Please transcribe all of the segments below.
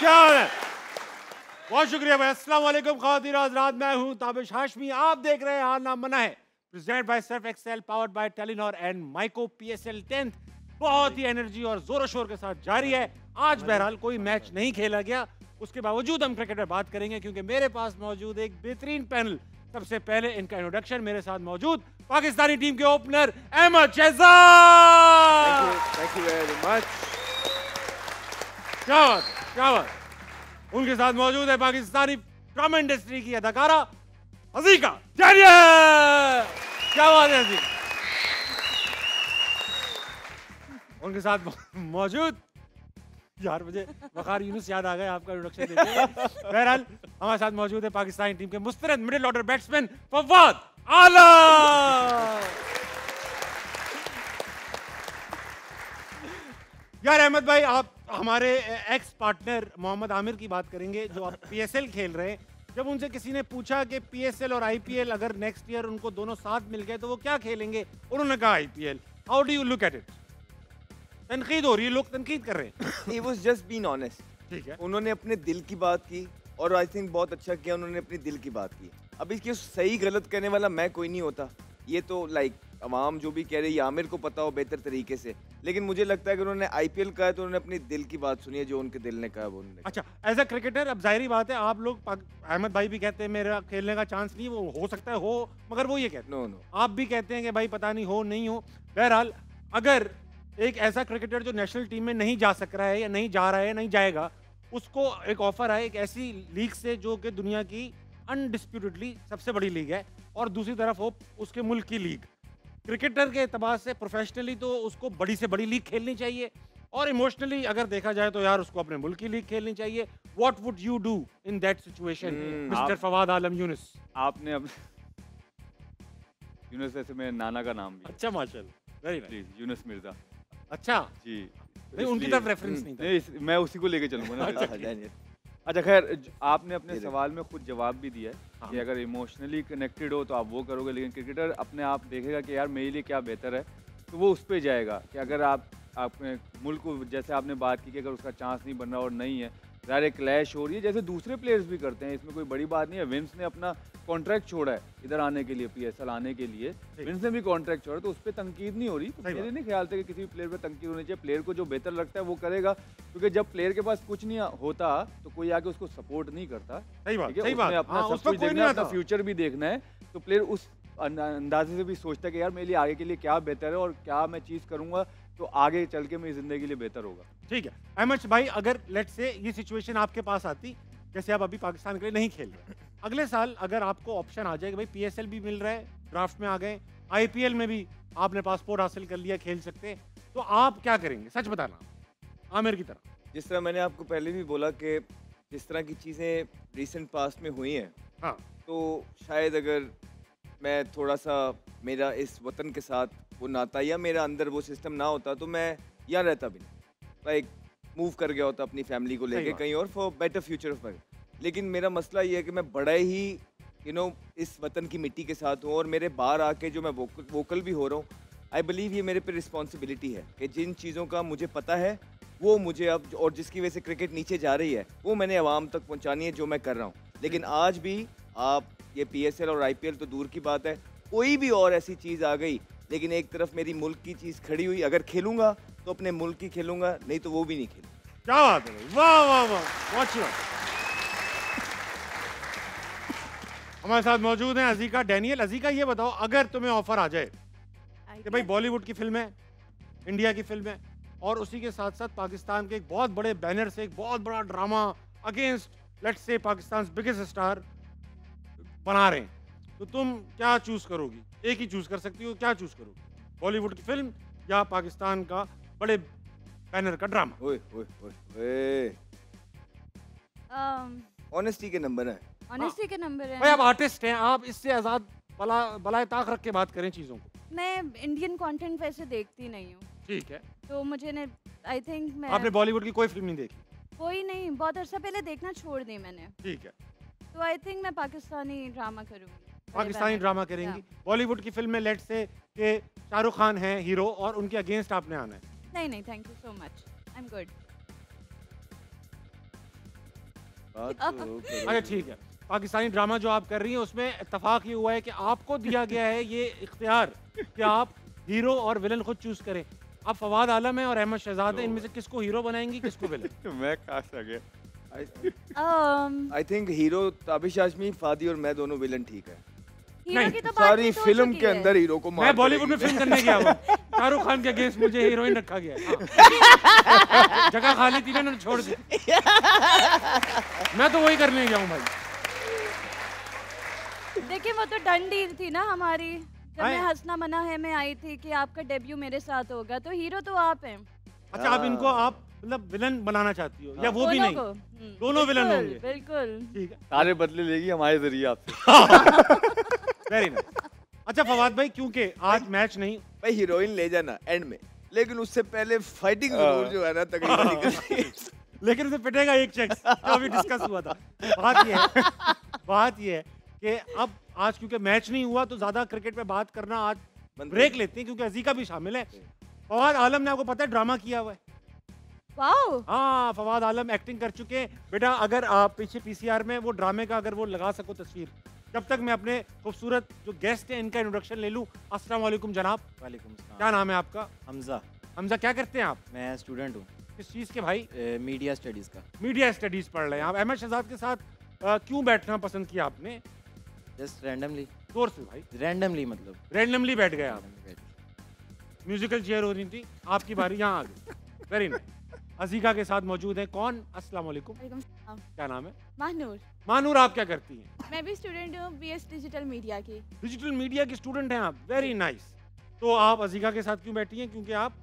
क्या है? बहुत शुक्रिया भाई। अस्सलाम वालेकुम ख़वातीन और हज़रात, मैं हूं ताबिश हाशमी। आप देख रहे हैं हार ना मना है, present by Surf Excel, powered by Telenor and Myco PSL 10th। बहुत ही एनर्जी और जोर शोर के साथ जारी है। आज बहरहाल कोई मैच नहीं खेला गया, उसके बावजूद हम क्रिकेट पर बात करेंगे क्योंकि मेरे पास मौजूद एक बेहतरीन पैनल। सबसे पहले इनका इंट्रोडक्शन, मेरे साथ मौजूद पाकिस्तानी टीम के opener Ahmed Shehzad. Thank you very much. क्या बात, क्या बात। उनके साथ मौजूद है पाकिस्तानी ड्रामा इंडस्ट्री की अदाकारा अज़ीका डैनियल। क्या बात है अज़ीका। उनके साथ मौजूद, यार मुझे वकार यूनुस याद आ गया आपका इंट्रोडक्शन देके। बहरहाल हमारे साथ मौजूद है पाकिस्तानी टीम के मुस्तरद मिडिल ऑर्डर बैट्समैन फवाद आलम। यार अहमद भाई, आप हमारे एक्स पार्टनर मोहम्मद आमिर की बात करेंगे जो आप PSL खेल रहे हैं। जब उनसे किसी ने पूछा कि PSL और IPL अगर नेक्स्ट ईयर उनको दोनों साथ मिल गए तो वो क्या खेलेंगे, उन्होंने कहा IPL। How do you look at it? तनकीद हो रही है, लोग तनकीद कर रहे हैं। He was just being honest. ठीक है, उन्होंने अपने दिल की बात की और आई थिंक बहुत अच्छा किया उन्होंने अपने दिल की बात की। अब इसकी सही गलत कहने वाला मैं कोई नहीं होता, ये तो लाइक अवाम जो भी कह रही है आमिर को पता हो बेहतर तरीके से, लेकिन मुझे लगता है कि उन्होंने IPL कहा है तो उन्होंने अपनी दिल की बात सुनी है, जो उनके दिल ने कहा वो उन्होंने। अच्छा एज अ क्रिकेटर, अब जाहिर बात है आप लोग, अहमद भाई भी कहते हैं मेरा खेलने का चांस नहीं, वो हो सकता है हो, मगर वो ये कहते हैं, नो आप भी कहते हैं कि भाई पता नहीं हो नहीं हो। बहरहाल अगर एक ऐसा क्रिकेटर जो नेशनल टीम में नहीं जा सक रहा है या नहीं जा रहा है, नहीं जाएगा, उसको एक ऑफर है एक ऐसी लीग से जो कि दुनिया की अनडिस्प्यूटेडली सबसे बड़ी लीग है, और दूसरी तरफ हो उसके मुल्क की लीग, क्रिकेटर के एतबार से प्रोफेशनली तो उसको बड़ी से बड़ी लीग खेलनी चाहिए, और इमोशनली अगर देखा जाए तो यार उसको अपने मुल्क की लीग खेलनी चाहिए। What would you do in that situation mister Fawad Alam Younis? आपने अब यूनुस वैसे मेरे नाना का नाम भी है। अच्छा माशाल्लाह, very nice. Please Yunus Mirza अच्छा जी। नहीं, उनकी तरफ रेफरेंस नहीं था। नहीं, मैं उसी को लेके चलूंगा ना। अच्छा, अच्छा खैर, आपने अपने धीरे। सवाल में खुद जवाब भी दिया है कि अगर इमोशनली कनेक्टेड हो तो आप वो करोगे, लेकिन क्रिकेटर अपने आप देखेगा कि यार मेरे लिए क्या बेहतर है, तो वो उस पर जाएगा। कि अगर आप अपने मुल्क को, जैसे आपने बात की कि अगर उसका चांस नहीं बन रहा और नहीं है, ज़ाहिर क्लैश हो रही है जैसे दूसरे प्लेयर्स भी करते हैं, इसमें कोई बड़ी बात नहीं है। विंस ने अपना कॉन्ट्रैक्ट छोड़ा है इधर आने के लिए, PSL आने के लिए विंस ने भी कॉन्ट्रैक्ट छोड़ा, तो उस पर तंकीद नहीं हो रही। तो मेरे नहीं ख्याल था कि किसी भी प्लेयर पर तंकीद होनी चाहिए। प्लेयर को जो बेहतर लगता है वो करेगा, क्योंकि जब प्लेयर के पास कुछ नहीं होता तो कोई आके उसको सपोर्ट नहीं करता। सही बात, ठीक है, सही बात। उसमें अपना हाँ, सब उसको कुछ कोई देखना नहीं है, अपना आता। फ्यूचर भी देखना है, तो प्लेयर उस अंदाजे से भी सोचता है कि यार मेरे लिए आगे के लिए क्या बेहतर है और क्या मैं चीज़ करूंगा तो आगे चल के मेरी जिंदगी के लिए बेहतर होगा। ठीक है अहमद भाई, अगर लेट से ये सिचुएशन आपके पास आती, जैसे आप अभी पाकिस्तान के लिए नहीं खेल रहे, अगले साल अगर आपको ऑप्शन आ जाए कि भाई PSL भी मिल रहा है, ड्राफ्ट में आ गए, IPL में भी आपने पासपोर्ट हासिल कर लिया, खेल सकते हैं, तो आप क्या करेंगे? सच बताना आमिर की तरह। जिस तरह मैंने आपको पहले भी बोला कि जिस तरह की चीज़ें रिसेंट पास्ट में हुई हैं, हाँ, तो शायद अगर मैं थोड़ा सा मेरा इस वतन के साथ वो नाता या मेरा अंदर वो सिस्टम ना होता तो मैं यहाँ रहता भी नहीं, लाइक मूव कर गया होता अपनी फैमिली को लेके कहीं और for better future of my. लेकिन मेरा मसला ये है कि मैं बड़ा ही इस वतन की मिट्टी के साथ हूँ, और मेरे बाहर आके जो मैं वोकल भी हो रहा हूँ, आई बिलीव ये मेरे पे रिस्पॉन्सिबिलिटी है कि जिन चीज़ों का मुझे पता है वो मुझे अब, और जिसकी वजह से क्रिकेट नीचे जा रही है, वो मैंने आवाम तक पहुँचानी है जो मैं कर रहा हूँ। लेकिन आज भी आप ये PSL और IPL तो दूर की बात है, कोई भी और ऐसी चीज़ आ गई, लेकिन एक तरफ मेरी मुल्क की चीज़ खड़ी हुई, अगर खेलूंगा तो अपने मुल्क की खेलूंगा, नहीं तो वो भी नहीं खेलूंगा। क्या बात है, वाह वाह वाह, बहुत अच्छी बात। हमारे साथ मौजूद हैं अज़ीका डैनियल। अज़ीका, ये बताओ, अगर तुम्हें ऑफर आ जाए कि भाई बॉलीवुड की फिल्म है, इंडिया की फिल्म है, और उसी के साथ साथ पाकिस्तान के एक बहुत बड़े बैनर से एक बहुत बड़ा drama against let's say Pakistan biggest star बना रहे हैं, तो तुम क्या चूज करोगी? एक ही चूज कर सकती हो, क्या चूज करोगी? बॉलीवुड की फिल्म या पाकिस्तान का बड़े बैनर का ड्रामा? ओए ओए ओए, ऑनेस्टी के नंबर है। ऑनेस्टी के नंबर है। भाई आप आर्टिस्ट हैं, आप इससे आजाद बलाए ताक रख के बात करें चीजों को। मैं इंडियन कंटेंट वैसे देखती नहीं हूँ, ठीक है, तो मुझे ने आई थिंक मैं आपने बॉलीवुड की कोई फिल्म नहीं देखी? कोई नहीं, बहुत अर्सा पहले देखना छोड़ दी मैंने, ठीक है, तो आई थिंक मैं पाकिस्तानी ड्रामा करूँगी। पाकिस्तानी ड्रामा करेंगी। बॉलीवुड की फिल्म में लेट्स से कि शाहरुख खान है हीरो और उनके अगेंस्ट आपने आना है। नहीं नहीं, thank you so much, I am good. बात तो करो। अच्छा ठीक है, पाकिस्तानी ड्रामा जो आप कर रही हैं उसमें इत्तेफाक ये हुआ है कि आपको दिया गया है ये इख्तियार कि आप हीरो और विलन खुद चूज करें। अब फवाद आलम है और अहमद शहजाद है, इनमें से किसको हीरो बनाएंगी, किसको विलन? मैं कहाँ से आ गया? I think hero Tabish Azmi, Fadi और मैं दोनों विलन ठीक है। हीरो की तो बात सारी नहीं हो फिल्म चुकी के है। अंदर हीरो को मार मैं बॉलीवुड में पड़ेगी। फिल्म करने गया हूँ, शाहरुख खान के अगेंस्ट मुझे हीरोइन रखा गया है। हाँ। जगह खाली थी ना, उन्होंने छोड़ दी। मैं तो वही करने गया हूँ भाई। देखिए वो तो डन डील थी ना हमारी, जब आए। मैं हंसना मना है में आई थी कि आपका डेब्यू मेरे साथ होगा, तो हीरो तो आप हैं। अच्छा, आप इनको आप मतलब विलन बनाना चाहती हो या वो भी दोनों नहीं? को। दोनों विलन बिल्कुल, होंगे। बिल्कुल। ठीक है, सारे बदले लेगी हमारे जरिए आपसे। Very nice. अच्छा फवाद भाई, क्योंकि आज मैच नहीं, भाई हीरोइन ले जाना एंड में, लेकिन उससे पहले फाइटिंग जरूर जो है ना तगड़ी वाली करनी है। लेकिन उसे पिटेगा एक शख्स, जो अभी डिस्कस हुआ था। बात ये है कि अब आज क्योंकि मैच नहीं हुआ तो ज्यादा क्रिकेट पे बात करना आज ब्रेक लेते हैं, क्योंकि अजीका भी शामिल है। फवाद आलम ने, आपको पता है, ड्रामा किया हुआ है। वाओ। हाँ, फवाद आलम एक्टिंग कर चुके हैं। बेटा अगर आप पीछे पीसीआर में वो ड्रामे का अगर वो लगा सको तस्वीर, जब तक मैं अपने खूबसूरत जो गेस्ट हैं इनका इंट्रोडक्शन ले लूँ। अस्सलाम वालेकुम जनाब। वालेकुम सलाम। क्या नाम है आपका? हमजा। हमजा, क्या करते हैं आप? मैं स्टूडेंट हूँ किस चीज़ के भाई? मीडिया स्टडीज़ का। मीडिया स्टडीज पढ़ रहे हैं आप। अहमद शहजाद के साथ क्यों बैठना पसंद किया आपने? Just randomly. जोर से भाई। रैंडमली मतलब। रैंडमली बैठ गए आप? randomly बैठे। म्यूजिकल चेयर हो रही थी, आपकी बारी, यहाँ आ गई। Very nice. अजीका के साथ मौजूद है कौन? अस्सलाम वालेकुम। वालेकुम सलाम। क्या नाम है? महानूर। मानूर, आप क्या करती हैं? मैं भी स्टूडेंट हूँ बीएस डिजिटल मीडिया की। डिजिटल मीडिया की स्टूडेंट हैं आप। Very nice. तो आप अजीका के साथ क्यों बैठी हैं? क्योंकि आप,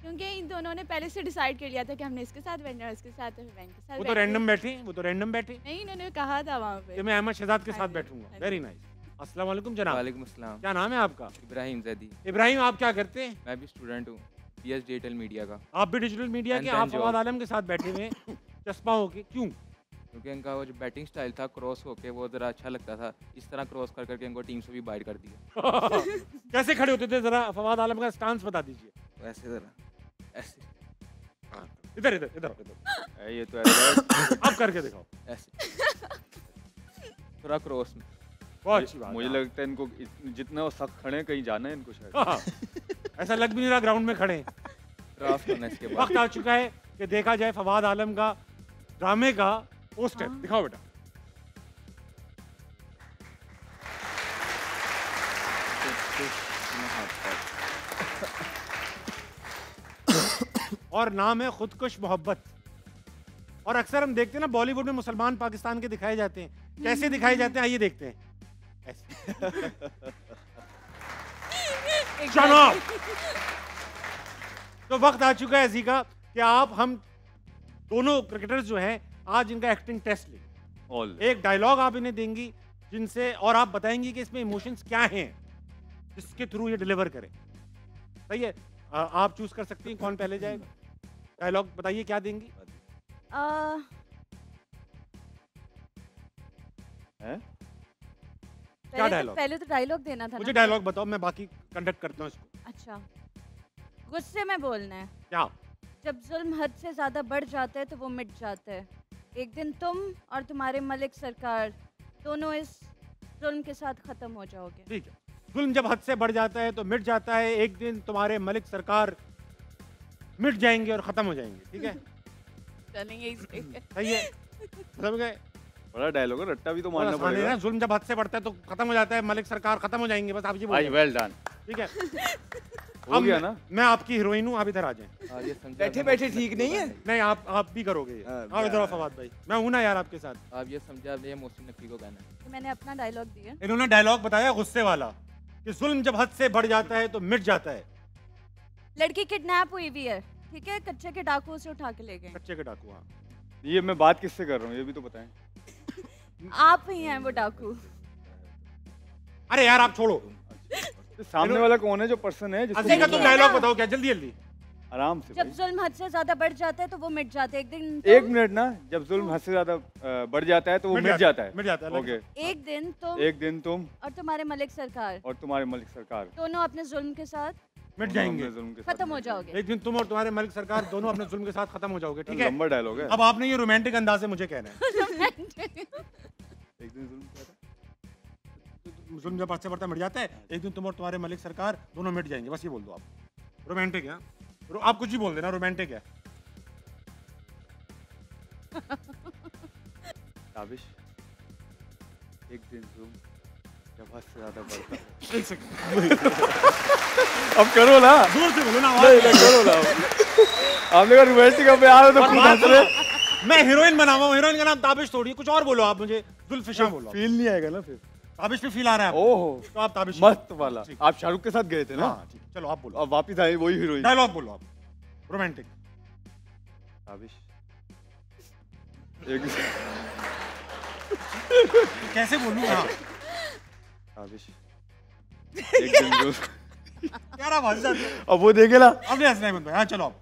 क्योंकि इन दोनों ने पहले से डिसाइड कर लिया था कि हमने इसके साथ बैठना है, इसके साथ है, फिर मैं इनके साथ वो तो बैठी। रैंडम बैठे, वो तो रैंडम बैठे नहीं, इन्होंने कहा था वहाँ पे। कि मैं अहमद शहजाद के हाँ साथ जी, बैठूंगा। हाँ वेरी जी। नाइस। अस्सलाम वालेकुम जनाब। वालेकुम अस्सलाम। क्या नाम है आपका? इब्राहिम जैदी। इब्राहिम, आप क्या करते हैं? मैं भी स्टूडेंट हूँ बीएस डिजिटल मीडिया का। आप भी डिजिटल मीडिया के? And आप then फवाद job। आलम के साथ बैठे हुए हैं चस्पा होके, क्यों? क्योंकि इनका वो जो बैटिंग स्टाइल था क्रॉस होके वो ज़रा अच्छा लगता था, इस तरह क्रॉस कर करके इनको टीम से भी बाइट कर दिया। कैसे खड़े होते थे, जरा फवाद आलम का स्टांस बता दीजिए। वैसे ज़रा ऐसे इधर इधर इधर इधर, ये तो ऐसा अब करके दिखाओ। ऐसे थोड़ा क्रॉस में। बहुत अच्छी बात मुझे है। लगता है इनको जितना वो सख्त खड़े हैं, कहीं जाना है इनको शायद। हाँ, ऐसा लग भी नहीं रहा ग्राउंड में खड़े हैं। क्रॉस करना इसके बाद। वक्त आ चुका है कि देखा जाए फवाद आलम का ड्रामे का पोस्टर। हाँ। दिखाओ बेटा। और नाम है खुदकुश मोहब्बत। और अक्सर हम देखते हैं ना, बॉलीवुड में मुसलमान पाकिस्तान के दिखाए जाते हैं। कैसे दिखाए जाते हैं, आइए देखते हैं। ऐसे। जनाब, तो वक्त आ चुका है अजीका कि आप हम दोनों क्रिकेटर्स जो हैं आज इनका एक्टिंग टेस्ट लें। ऑल एक डायलॉग आप इन्हें देंगी जिनसे, और आप बताएंगी कि इसमें इमोशंस क्या हैं जिसके थ्रू ये डिलीवर करें। सही है? आप चूज कर सकती हैं कौन पहले जाएगा। डायलॉग बताइए, क्या देंगी? dialogue? पहले तो डायलॉग देना था मुझे ना। डायलॉग बताओ, मैं बाकी कंडक्ट करता हूँ इसको। अच्छा, गुस्से में बोलना है। क्या? जब जुल्म हद से ज्यादा बढ़ जाता है तो वो मिट जाता है। एक दिन तुम और तुम्हारे मलिक सरकार दोनों इस जुल्म के साथ खत्म हो जाओगे। ठीक है। जुल्म जब हद से बढ़ जाता है तो मिट जाता है, एक दिन तुम्हारे मलिक सरकार मिट जाएंगे और खत्म हो जाएंगे। ठीक है? चलेंगे इसे। सही है? समझ गए? बड़ा डायलॉग है, रट्टा भी तो बड़ा मारना आसान है पड़ेगा। ना, जुल्म जब हद से बढ़ता है तो खत्म हो जाता है, मलिक सरकार खत्म हो जाएंगे, बस आप ये भाई बोल। Well done. ठीक है? हो अब गया ना? मैं आपकी हीरोइन हूँ, आप इधर आ जाएं। और ये समझा बैठे आपने बैठे मोहसिन ठीक नकवी नहीं है? को नहीं, आप भी करोगे ये। हाँ, आओ इधर आओ फवाद भाई, मैं हूं ना यार आपके साथ। कहना है। आप ये समझा आपने ये मोहसिन नकवी को कहना है। तो मैंने अपना डायलॉग दिया। इन्होंने डायलॉग बताया गुस्से वाला कि जुल्म जब हद से बढ़ जाता है तो मिट जाता है। लड़की किडनैप हुई भी है, ठीक है? कच्चे के डाकुओं से उठा के ले गए। कच्चे के डाकू। हाँ, ये मैं बात किससे कर रहा हूँ ये भी तो बताएं। आप ही हैं वो डाकू। अरे यार आप छोड़ो। तो सामने वाला कौन है जो पर्सन है जिसको अजीका, तुम बोलना है? डायलॉग बताओ क्या, जल्दी जल्दी। आराम से जब भाई। जुल्म हद से ज्यादा बढ़ जाता है तो वो मिट जाता है। एक दिन एक तुम मिनट ना, जब जुल्म हद से ज्यादा बढ़ जाता है तो वो मिट जाता है। मिट जाता है। ओके। एक दिन तुम एक दिन तुम और तुम्हारे मलिक सरकार और तुम्हारे मलिक सरकार दोनों अपने जुल्म के साथ मिट जाएंगे, जुल्म के साथ खत्म हो जाओगे। एक दिन तुम और तुम्हारे मलिक सरकार दोनों अपने जुल्म के साथ खत्म हो जाओगे, ठीक है? लंबा डायलॉग है। अब आपने ये रोमांटिक अंदाज से मुझे कहना है। एक दिन जुल्म क्या था? जुल्म जब बढ़ते बढ़ते मिट जाता है, एक दिन तुम और तुम्हारे मलिक सरकार दोनों मिट जाएंगे, बस ये बोल दो आप। रोमांटिक है, आप कुछ भी बोल देना, रोमांटिक है। ताबिश, एक दिन जुल्म जब हद से ज्यादा बढ़ता है। एक सेकंड, अब करो ना, दूर से बोलो ना, नहीं करो ना। आपने कहा रोमांटिक अब यार तो खुद हंस रहे। मैं हीरोइन बनावा हूँ, हीरोइन का नाम ताबिश थोड़ी है, कुछ और बोलो आप मुझे, जुल्फिशा बोलो। फील नहीं आएगा ना फिर। ताबिश पे फील आ रहा है आपको? ओहो, तो आप ताबिश मस्त वाला। ठीक। आप शाहरुख के साथ गए थे ना? हाँ ठीक, चलो आप बोलो, अब वापिस आए वही हीरोइन। डायलॉग बोलो आप, रोमांटिक। ताबिश, एक कैसे बोलूँ? हाँ ताबिश, एक दिन जुल्म। यार आप हंस जाते हो। अब वो देखे ना। अब नहीं हंसना है भाई, हाँ चलो आप।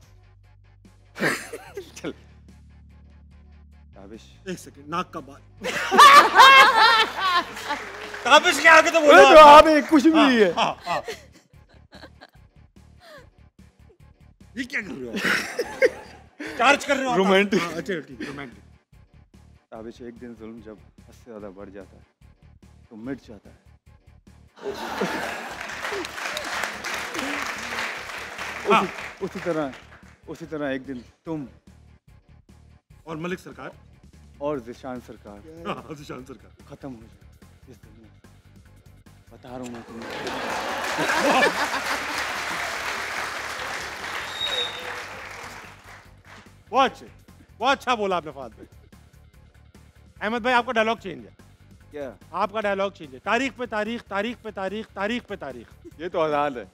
चल ताबिश, एक सेकंड, नाक का बाल। ताबिश के आगे तो बोलो अरे तो आप एक कुछ भी नहीं है। हाँ, हाँ। ये क्या कर रहे हो? चार्ज कर रहे हो आप? रोमांटिक। हाँ, अच्छा ठीक, रोमांटिक। ताबिश, एक दिन जुल्म जब हद से ज्यादा बढ़ जाता है तो मिट जाता है। हाँ। उसी तरह एक दिन तुम और मलिक सरकार और जिशान सरकार हाँ, जिशान सरकार खत्म हो जाए इस दुनिया से। बता रहा हूँ मैं तुम्हें। बहुत अच्छा बोला आपने फहद भाई। अहमद भाई आपका डायलॉग चेंज है, क्या? आपका डायलॉग चेंज है। तारीख पे तारीख, तारीख पे तारीख, तारीख पे तारीख। ये तो आजाद है।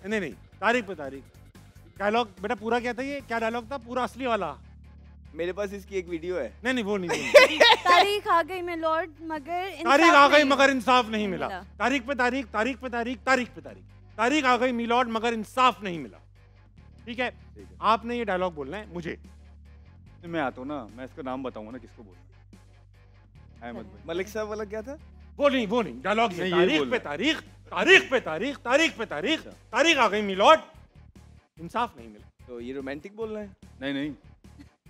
नहीं, तारीख पे तारीख। डायलॉग बेटा पूरा क्या था, ये क्या डायलॉग था पूरा असली वाला? मेरे पास इसकी एक वीडियो है। नहीं वो नहीं। तारीख आ गई मैं लॉर्ड मगर तारीख आ गई मगर इंसाफ नहीं मिला। तारीख पे तारीख, तारीख पे तारीख, तारीख पे तारीख, तारीख आ गई मिलॉर्ड मगर इंसाफ नहीं मिला। ठीक है, आपने ये डायलॉग बोलना है मुझे। मैं आता हूँ ना, मैं इसका नाम बताऊंगा ना किसको बोलना। अहमद भाई। मलिक साहब वाला क्या था? वो नहीं डायलॉग नहीं, ये तारीख बोलना। पे तारीख, तारीख पे तारीख, तारीख पे तारीख, तारीख आ गई मिलॉर्ड इंसाफ नहीं मिला। तो ये रोमांटिक बोलना है? नहीं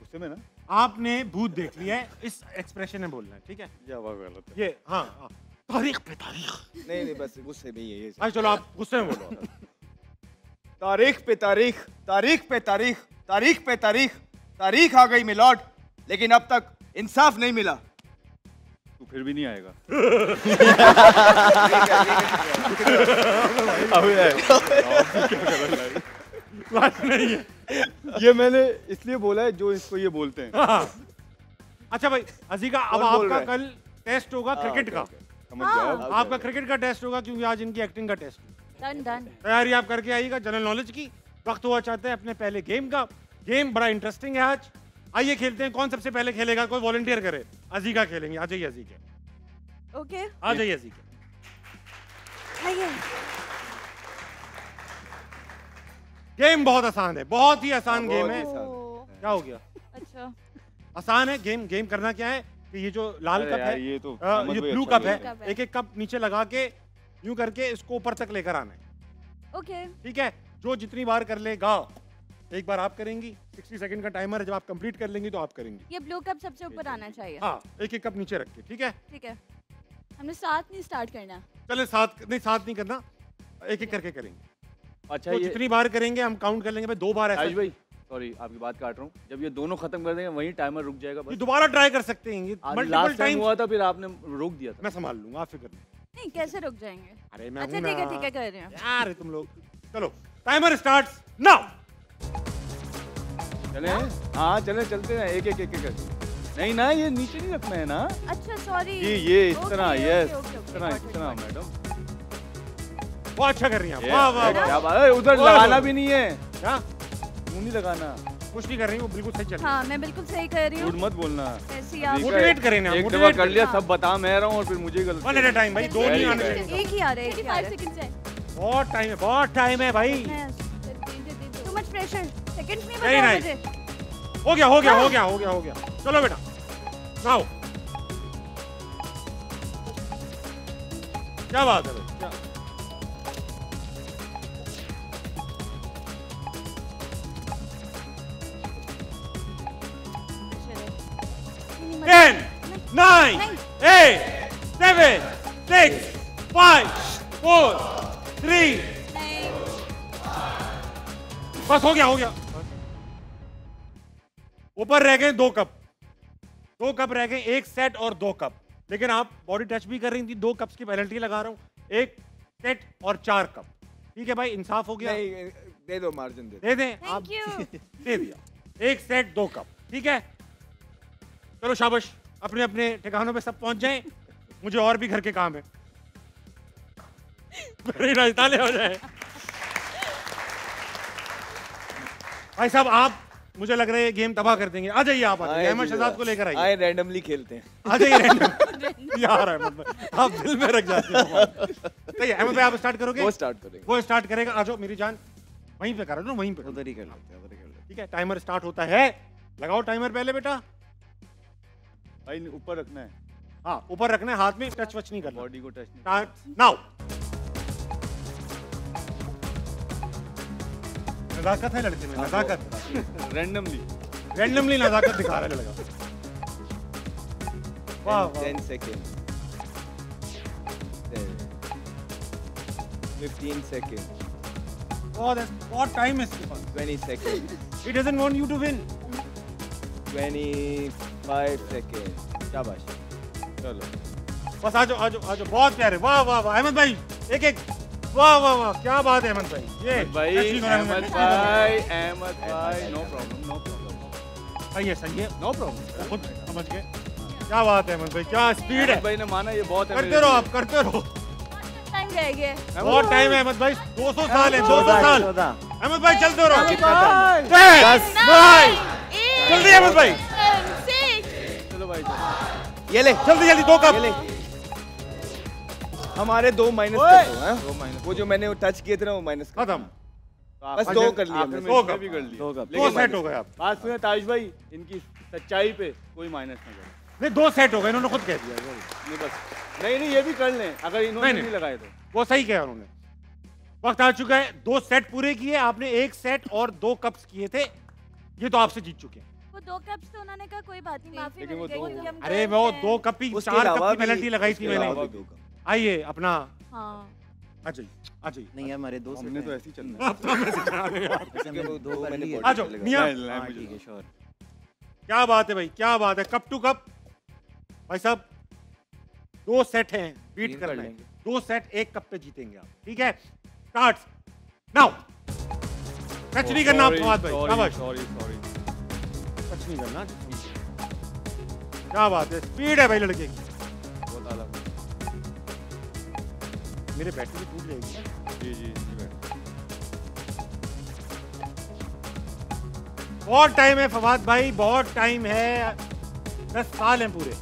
उससे में ना आपने भूत देख लिया है, इस एक्सप्रेशन में बोलना है, ठीक है? ये आवाज गलत है। ये हाँ, तारीख पे तारीख। नहीं बस गुस्से में ही है ये। अच्छा चलो आप गुस्से में बोलो। तारीख पे तारीख, तारीख पे तारीख, तारीख पे तारीख, तारीख आ गई मिलॉर्ड, लेकिन अब तक इंसाफ नहीं मिला। तू फिर भी नहीं आएगा। नहीं है। ये मैंने इसलिए बोला है जो इसको ये बोलते हैं। अच्छा भाई अजीका, अब कौन बोल रहा आपका है? कल टेस्ट होगा क्रिकेट का। समझ जाओ। आपका क्रिकेट का टेस्ट होगा क्योंकि आज इनकी एक्टिंग का टेस्ट है। डन तैयारी आप करके आइएगा जनरल नॉलेज की। वक्त हुआ चाहते हैं अपने पहले गेम का। गेम बड़ा इंटरेस्टिंग है आज। आइए खेलते हैं। कौन सबसे पहले खेलेगा? कोई वॉलंटियर करे। अजीका खेलेंगे। आ जाइए अजीका, ओके आ जाइए अजीका। आइए। गेम बहुत आसान है, बहुत ही आसान बहुत गेम ही है। आसान। क्या हो गया? अच्छा आसान है गेम। गेम करना क्या है कि ये जो लाल अरे कप यार, है, ये तो ये अहमद भाई ब्लू अच्छा कप खेलते है, हैं। एक एक कप नीचे लगा के यूं करके इसको ऊपर तक लेकर आना है। ओके ठीक है, जो जितनी बार कर लेगा। एक बार आप करेंगी, 60 सेकंड का टाइमर है। जब आप कंप्लीट कर लेंगी तो आप करेंगी। ये ब्लू कप सबसे ऊपर आना चाहिए। हाँ, एक एक कप नीचे रख के। ठीक है, ठीक है हमने साथ नहीं स्टार्ट करना। चले साथ नहीं करना, एक एक करके करेंगे। अच्छा तो ये जितनी बार करेंगे हम काउंट कर लेंगे। भाई 2 बार ऐसा आयुष भाई, सॉरी आपकी बात काट रहा हूँ। जब ये दोनों खत्म कर देंगे वहीं टाइमर रुक जाएगा ये बस। दोबारा ट्राई कर सकते हैं। ये मल्टीपल लास्ट टाइम टाइम हुआ था, फिर आपने रोक दिया था। मैं संभाल लूंगा, आप फिक्र नहीं। नहीं कैसे रुक जाएंगे? अरे मैं अच्छा हूं ना। ठीक है कर रहे हैं। यार तुम लोग चलो, टाइमर स्टार्ट्स नाउ। चले हाँ चले, चलते हैं एक एक नहीं ना, ये नीचे नहीं रखना है ना। अच्छा सॉरी ये इस तरह, यस ओके, इस तरह got it. मैडम। बहुत अच्छा कर रही हैं आप। वाह वाह वाह। क्या बात है, उधर ओह। लगाना भी नहीं है, क्या मुंह नहीं लगाना। कुछ नहीं कर रही, वो बिल्कुल सही चल रही है। हाँ मैं बिल्कुल सही कर रही झूठ हूँ। मत बोलना। ऐसे ही आप मोटिवेट करें ना, एक दफा मोटिवेट कर लिया, हाँ। सब बता मैं रहा हूँ और फिर मुझे गलत। वन एट अ टाइम भाई, 2 नहीं आने Very चाहिए। एक ही आ रहे हैं, एक ही आ 5 रहे सेकंड है। बहुत टाइम है, बहुत टाइम है भाई। हैं। टू मच प्रेशर, सेकंड्स में नहीं, बताओ नहीं। मुझे। हो गया। चलो बेटा नाउ। क्या बात है भाई, क्या 10, 9, 8, 7, 6, 5, 4, 3. नहीं बस हो गया ऊपर रह गए 2 कप, 2 कप रह गए, 1 सेट और 2 कप। लेकिन आप बॉडी टच भी कर रही थी, 2 कप्स की पेनल्टी लगा रहा हूं, 1 सेट और 4 कप। ठीक है भाई, इंसाफ हो गया। नहीं, दे दो, मार्जिन दे दें आप, थैंक यू। दे दिया, 1 सेट 2 कप। ठीक है, चलो शाबाश, अपने अपने ठिकानों पे सब पहुंच जाएं, मुझे और भी घर के काम है। बड़ी राजधानी हो जाए भाई साहब, आप मुझे लग रहा है ये गेम तबाह कर देंगे। आ जाइए आप, अहमद शहजाद को लेकर आइए। आए रैंडमली खेलते हैं। आ जाइए रैंडम। यार अहमद भाई, आप दिल में रख जाते हो। सही है अहमद भाई, आप स्टार्ट करोगे? वो स्टार्ट करेंगे। वो स्टार्ट करेगा। आ जाओ मेरी जान, वहीं पे करो ना, वहीं पे। उधर ही कर लेते हैं, उधर ही कर लेते ठीक है, टाइमर स्टार्ट होता है। लगाओ टाइमर पहले बेटा। भाई ऊपर रखना है, हाँ ऊपर रखना है, हाथ में टच वच नहीं करना। बॉडी को टच नहीं। Start now. नजाकत है लड़के में, नजाकत। रैंडमली नजाकत दिखा रहा है लड़का। वाह वाह। 10 seconds, 15 seconds, बहुत टाइम है इसके पास। 20 seconds, He doesn't want you to win. 25 seconds। शाबाश, चलो। बस आ जाओ, बहुत प्यारे। वाह वाह वाह अहमद भाई, एक वाह वाह वाह, क्या बात है अहमद भाई। ये भाई अहमद भाई, नो प्रॉब्लम। सही है, नो प्रॉब्लम। खुद समझ गए। क्या बात है अहमद भाई, क्या स्पीड है। भाई ने माना ये बहुत है। करते रहो आप, करते रहो। टाइम रह गया। बहुत टाइम है अहमद भाई, 200 साल है, 200 साल। 14 अहमद भाई चलते रहो। 10, 9, जल्दी अहमद भाई, चलो भाई, चलो। ये ले, जल्दी 2 कप। ये ले। हमारे 2 माइनस कर दो, हैं? 2 माइनस। वो जो मैंने टच किए थे ना, वो माइनस कर दो। खत्म। बस 2 कर लिए आखिर हमने। में 2 इसमें कप। भी कर लिया। 2 कप। 2 सेट हो गए आप। बात सुने ताज भाई, इनकी सच्चाई पे कोई माइनस नहीं करे। नहीं 2 सेट हो गए, इन्होंने खुद कह दिया। नहीं बस, नहीं ये भी कर लें अगर इन्होंने नहीं। नहीं लगाए तो। वो सही कहा उन्होंने। वक्त आ चुका है, 2 सेट पूरे किए आपने, 1 सेट और 2 कप्स किए थे, ये तो आपसे जीत चुके हैं। वो 2 कप्स तो उन्होंने कहा कोई बात नहीं, माफी लेकिन मिल वो गई दो- क्योंकि हम अरे गर्ल्स वो हैं। 2 कप ही, उसके 4 कप अलावा की पेनल्टी लगाई थी उसके मैंने। अलावा भी 2 कप। आइए अपना, हाँ आ जाइए। नहीं हमारे 2 हमने तो ऐसे ही चलना है। आप तो हमें सिखा रहे हो यार। ऐसे हमने 2 कर मैंने लिए। आ जाओ मियां। हाँ ठीक है, श्योर। क्या बात है भाई, क्या बात है। कप टू कप भाई साहब, 2 सेट हैं, बीट Win कर करना है। लेंगे। 2 सेट 1 कप पे जीतेंगे आप। ठीक है, स्टार्ट नाउ। टच नहीं करना आप फवाद भाई, शाबाश। सॉरी। टच नहीं करना। क्या बात है, स्पीड है भाई लड़के की। बहुत आला। मेरे बैटरी टूट जाएगी ना। जी। बहुत टाइम है फवाद भाई, बहुत टाइम है। 10 साल हैं पूरे।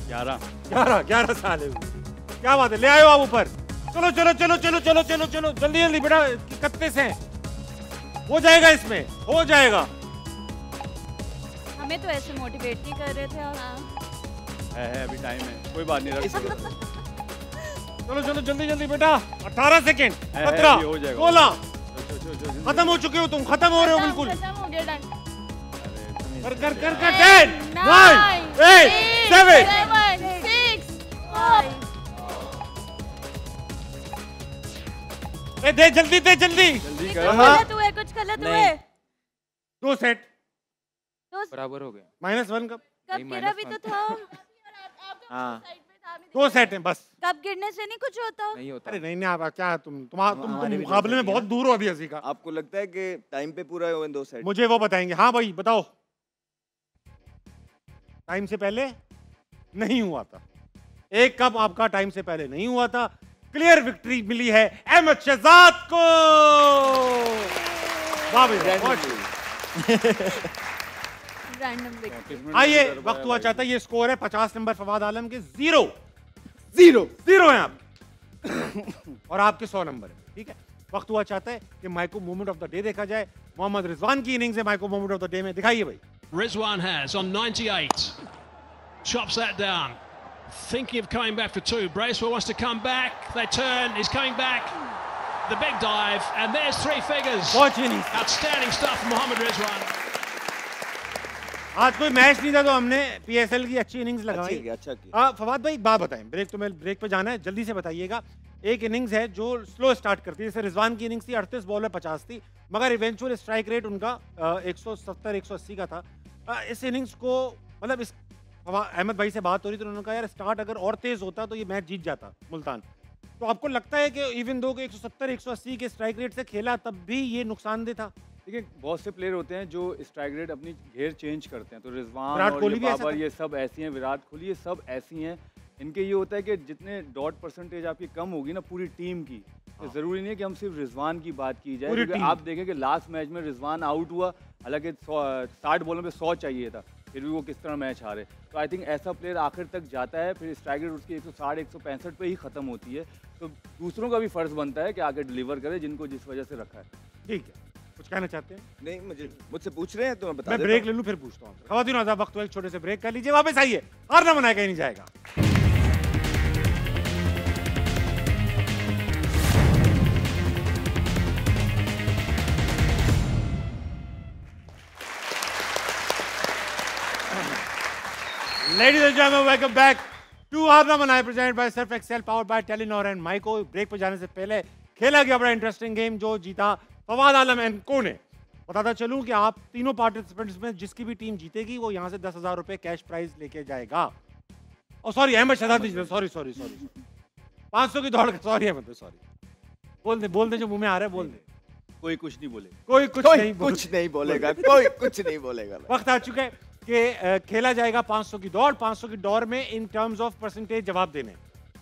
11 साल है। क्या बात है, ले आयो आप ऊपर। चलो जल्दी बेटा, 31 हैं, हो जाएगा, इसमें हो जाएगा। हमें तो ऐसे मोटिवेट नहीं कर रहे थे आप। है अभी टाइम है, कोई बात नहीं रख चलो जल्दी बेटा। 18 सेकेंड, है, 17, अभी हो जाएगा। 16, खत्म हो चुके हो तुम, खत्म हो रहे हो बिल्कुल। खत्म हो गया, डन। कर 10, 9, 8, 7। 6, 5। दे जल्दी जल्दी कुछ करो। गलत हुआ है, कुछ गलत हुआ है। 2 सेट बराबर हो गया। -1 कप। कब नहीं, गिरा भी तो था। हाँ 2 सेट हैं बस। कब गिरने से नहीं कुछ होता। नहीं होता। अरे नहीं आप क्या, तुम हमारे भी मुकाबले में 2 सेट बहुत दूर हो अभी हंसी का। आपको लगता है कि टाइम पे पूरा हुए 2 सेट? मुझे वो बताएंगे। हाँ भाई बताओ। टाइम से पहले नहीं हुआ था, 1 कप आपका टाइम से पहले नहीं हुआ था। क्लियर विक्ट्री मिली है अहमद शहजाद को। वाह भाई, रैंडम विकेट। आइए वक्त हुआ चाहता है, ये स्कोर है 50 नंबर फवाद आलम के 0 हैं आप और आपके 100 नंबर है। ठीक है, वक्त हुआ चाहता है कि Myco moment of the day देखा जाए। मोहम्मद रिजवान की इनिंग्स है Myco moment of the day में, दिखाइए भाई। Rizwan has on 98. Chops that down. Thinking of coming back for 2. Bracewell wants to come back. They turn. He's coming back. The big dive. And there's 3 figures. Watch innings. Outstanding stuff from Mohammad Rizwan. आज कोई match नहीं था तो हमने PSL की अच्छी innings लगाई। अच्छा किया। फवाद भाई एक बात बताएं, ब्रेक पे जाना है, जल्दी से बताइएगा। एक इनिंग्स है जो स्लो स्टार्ट करती है, जैसे रिजवान की इनिंग्स थी 38 बॉल में 50 थी, मगर इवेंचुअल स्ट्राइक रेट उनका 170-180 का था। इस इनिंग्स को मतलब इस अहमद भाई से बात हो रही थी, उन्होंने कहा यार स्टार्ट अगर और तेज होता तो ये मैच जीत जाता मुल्तान। तो आपको लगता है कि इवन दो के 170-180 के स्ट्राइक रेट से खेला तब भी ये नुकसानदेह था? देखिए बहुत से प्लेयर होते हैं जो स्ट्राइक रेट अपनी घेर चेंज करते हैं, तो रिजवान विराट और कोहली ये भी ऐसा बाबर था। ये सब ऐसी हैं, विराट कोहली ये सब ऐसी हैं। इनके ये होता है कि जितने डॉट परसेंटेज आपकी कम होगी ना पूरी टीम की, तो ज़रूरी नहीं है कि हम सिर्फ रिजवान की बात की जाए, क्योंकि आप देखें कि लास्ट मैच में रिजवान आउट हुआ, हालांकि 60 बॉलों पे 100 चाहिए था, फिर भी वो किस तरह मैच हारे। तो आई थिंक ऐसा प्लेयर आखिर तक जाता है, फिर स्ट्राइक रेट उसकी 160-165 पे ही ख़त्म होती है। तो दूसरों का भी फ़र्ज़ बनता है कि आगे डिलीवर करे जिनको जिस वजह से रखा है। ठीक है, कुछ कहना चाहते हैं? नहीं, मुझसे पूछ रहे हैं तो मैं बता मैं देता ब्रेक हूं। ले लूं फिर पूछता हूँ। खवातीन आज़ाद, वक्त एक छोटे से ब्रेक कर लीजिए, वापस आइए, हार ना मनाया कहीं नहीं जाएगा। Ladies and gentlemen, welcome back to हार ना मनाए presented by Surf Excel powered by Telenor and Myco। Break पर जाने से पहले खेला गया बड़ा इंटरेस्टिंग गेम जो जीता फवाद आलम एंड को ने। बताता चलूं कि आप तीनों पार्टिसिपेंट्स में जिसकी भी टीम जीतेगी वो यहाँ से 10,000 रुपए कैश प्राइज लेके जाएगा। और सॉरी अहमद शहजाद नहीं, सॉरी 500 की दौड़, सॉरी अहमद भाई, सॉरी। बोल दे जो मुंह में आ रहा है, बोल दे। कोई कुछ नहीं बोले, कोई कुछ नहीं बोलेगा, कोई कुछ नहीं बोलेगा। वक्त आ चुका है कि खेला जाएगा 500 की दौड़। 500 की दौड़ में इन टर्म्स ऑफ परसेंटेज जवाब देने।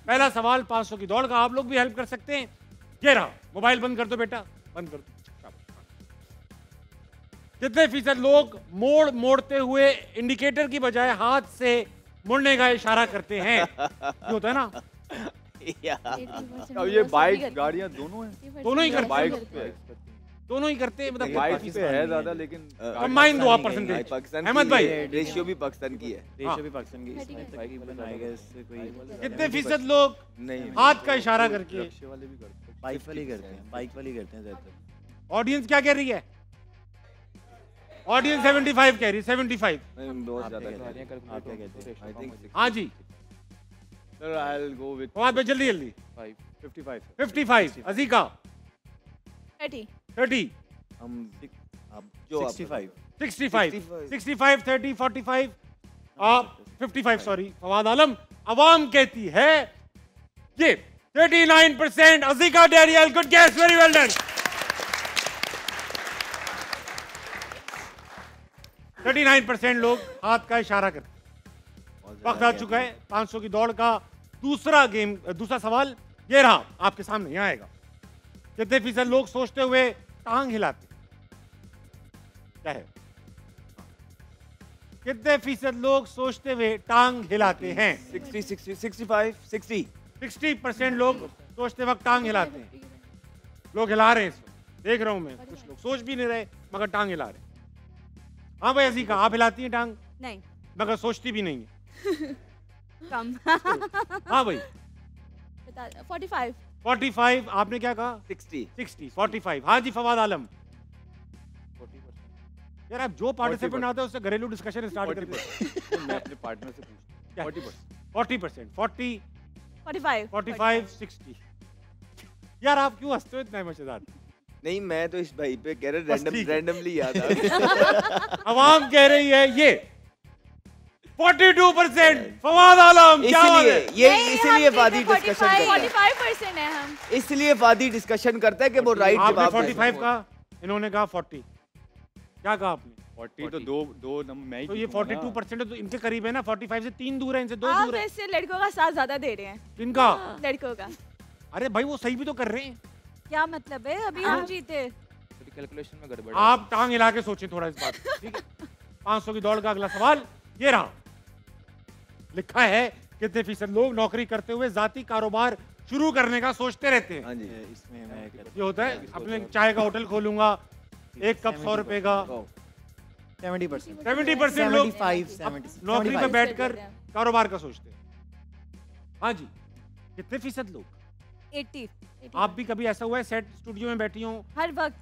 पहला सवाल 500 की दौड़ का, आप लोग भी हेल्प कर सकते हैं। ये रहा, मोबाइल बंद कर दो बेटा, बंद कर दो। कितने फीसद लोग मोड़ते हुए इंडिकेटर की बजाय हाथ से मुड़ने का इशारा करते हैं? ये होता है ना। अब ये बाइक गाड़ियाँ दोनों हैं, दोनों ही करते बाइक हैं, दोनों ही करते हैं, मतलब बाइक पे है ज़्यादा, लेकिन कंबाइन दो आप परसेंटेज। अहमद भाई, रेशियो भी पाकिस्तान की है। रेशियो भी पाकिस्तान की, इसमें तकरीबन आएगा इससे कोई कितने फीसद लोग नहीं, हाथ का इशारा करके? रिक्शे वाले भी करते हैं। बाइक वाली करते हैं, बाइक वाली करते हैं ज़्यादातर। ऑडियंस क्या कह रही है? ऑडियंस 75 कह रही है, 75। नहीं, बहुत ज्यादा आप है। क्या कहते हैं? I think हाँ जी sir I will go with Fawad भाई, जल्दी 55 सर। 55। अजीका 30 30। हम आप जो आप 65 65 65 30 45 55 सॉरी। फवाद आलम, अवाम कहती है ये 39%। अजीका डेरियल, good guess, very well done. 39% लोग हाथ का इशारा करते। वक्त आ चुका है 500 की दौड़ का दूसरा सवाल ये रहा आपके सामने, यहाँ आएगा। कितने फीसद लोग सोचते हुए टांग हिलाते? क्या है? कितने फीसद लोग सोचते हुए टांग हिलाते हैं? 60% लोग सोचते वक्त टांग हिलाते हैं। लोग हिला रहे हैं इस वक्त, देख रहा हूं मैं, कुछ लोग सोच भी नहीं रहे मगर टांग हिला रहे हैं। हाँ भाई अजीका, आप हिलाती हैं टांग नहीं, मगर सोचती भी नहीं है। कम। हाँ भाई 45 45। आपने क्या कहा? 60 45। हाँ जी फवाद आलम। यार आप जो पार्टिसिपेंट आते हैं उससे घरेलू डिस्कशन स्टार्ट करते हैं। मैं अपने पार्टनर से पूछता हूँ। 40%। 40 45 45 60। यार आप क्यों हंसते हो इतना मजेदार? नहीं, मैं तो इस भाई पे कह रहा बस ठीक है। रैंडमली याद आ। अवाम कह रही है ये 42%। फवाद आलम, क्या बात है? इसीलिए वादी डिस्कशन करता है। 45% है हम। इसलिए वादी डिस्कशन करता है कि वो राइट आपने जवाब 45 कहा, इन्होंने कहा 40। क्या कहा आपने? 40 तो दो नंबर मैं ही तो ये जीतूंगा ना। 42% है, तो इनके करीब है ना। 45 से 3 दूर है, इनसे 2 आप दूर है। वैसे लड़कों का साथ ज्यादा दे रहे हैं। इनका लड़कों का अरे भाई वो सही भी तो कर रहे हैं। क्या मतलब है? अभी हम जीते। थोड़ी कैलकुलेशन में गड़बड़ है। आप टांग हिला के सोचें थोड़ा इस बात पे, ठीक है? 500 की दौड़ का अगला सवाल ये रहा। लिखा है कितने फीसद लोग नौकरी करते हुए जाती कारोबार शुरू करने का सोचते रहते हैं? हाँ जी। इसमें मैं ये होता है अपने चाय का होटल खोलूंगा, एक कप 100 रुपए का। 70%। 70% लोग 75 नौकरी में 75 बैठकर कारोबार का सोचते हैं। हाँ जी। कितने फीसद लोग? 80। आप भी कभी ऐसा हुआ है सेट स्टूडियो में बैठी हो हर वक्त,